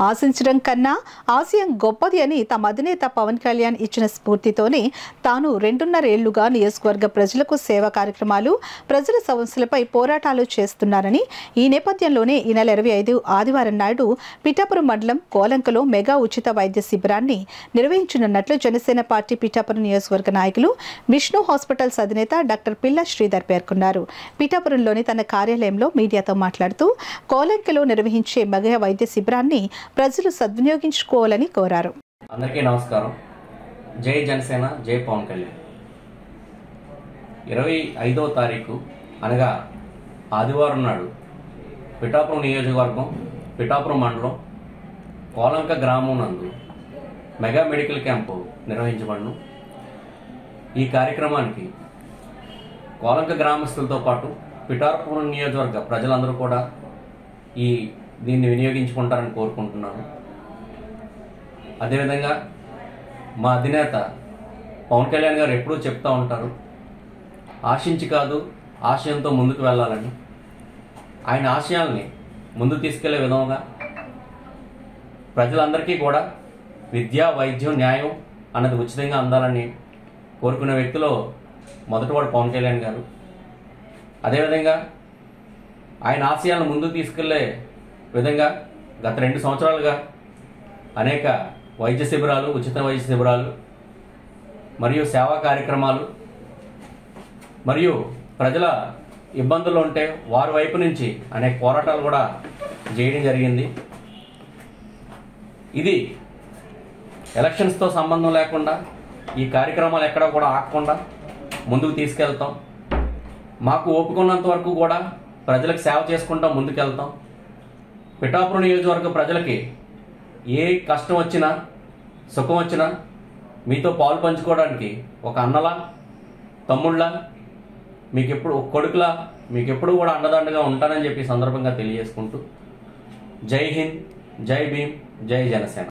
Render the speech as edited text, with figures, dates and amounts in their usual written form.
ఆశించడం కన్నా ఆశయం గొప్పది అని తమ అధినేత పవన్ కళ్యాణ్ ఇచ్చిన స్ఫూర్తితోనే తాను 2.5 ఏళ్లుగా నియోజకవర్గ ప్రజలకు సేవా కార్యక్రమాలు, ప్రజల సమస్యలపై పోరాటాలు చేస్తున్నారని, ఈ నేపథ్యంలోనే ఈ నెల 25 ఆదివారం నాడు పిఠాపురం మండలం కోలంకలో మెగా ఉచిత వైద్య శిబిరాన్ని నిర్వహించనున్నట్లు జనసేన పార్టీ పిఠాపురం నియోజకవర్గ నాయకులు, విష్ణు హాస్పిటల్స్ అధినేత డాక్టర్ పిల్ల శ్రీధర్ పేర్కొన్నారు. పిఠాపురంలోని తన కార్యాలయంలో మీడియాతో మాట్లాడుతూ కోలంకలో నిర్వహించే మెగా వైద్య శిబిరాన్ని ప్రజలు సద్వినియోగించుకోవాలని కోరారు. అందరికీ నమస్కారం. జై జనసేన, జై పవన్ కళ్యాణ్. 25వ తారీఖు అనగా ఆదివారం నాడు పిఠాపురం నియోజకవర్గం, పిఠాపురం మండలం కోలంక గ్రామం నందు మెగా మెడికల్ క్యాంపు నిర్వహించబడును. ఈ కార్యక్రమానికి కోలంక గ్రామస్తులతో పాటు పిఠాపురం నియోజకవర్గ ప్రజలందరూ కూడా దీన్ని వినియోగించుకుంటారని కోరుకుంటున్నాను. అదేవిధంగా మా అధినేత పవన్ కళ్యాణ్ గారు ఎప్పుడూ చెప్తూ ఉంటారు, ఆశించి కాదు ఆశయంతో ముందుకు వెళ్ళాలని. ఆయన ఆశయాల్ని ముందు తీసుకెళ్లే విధంగా ప్రజలందరికీ కూడా విద్య, వైద్యం, న్యాయం అన్నది ఉచితంగా అందాలని కోరుకునే వ్యక్తిలో మొదటివాడు పవన్ కళ్యాణ్ గారు. అదేవిధంగా ఆయన ఆశయాలను ముందుకు తీసుకెళ్లే విధంగా గత 2 సంవత్సరాలుగా అనేక వైద్య శిబిరాలు, ఉచిత వైద్య శిబిరాలు మరియు సేవా కార్యక్రమాలు మరియు ప్రజల ఇబ్బందులు ఉంటే వారి వైపు నుంచి అనేక పోరాటాలు కూడా చేయడం జరిగింది. ఇది ఎలక్షన్స్తో సంబంధం లేకుండా ఈ కార్యక్రమాలు ఎక్కడా కూడా ఆగకుండా ముందుకు తీసుకెళ్తాం. మాకు ఓపుకున్నంత వరకు కూడా ప్రజలకు సేవ చేసుకుంటాం, ముందుకెళ్తాం. పిఠాపురం నియోజకవర్గ ప్రజలకి ఏ కష్టం వచ్చినా, సుఖం వచ్చినా మీతో పాలు పంచుకోవడానికి ఒక అన్నలా, తమ్ముళ్ళ, మీకెప్పుడు కొడుకులా, మీకెప్పుడు కూడా అండదండగా ఉంటానని చెప్పి సందర్భంగా తెలియజేసుకుంటూ జై హింద్, జై భీమ్, జై జనసేన.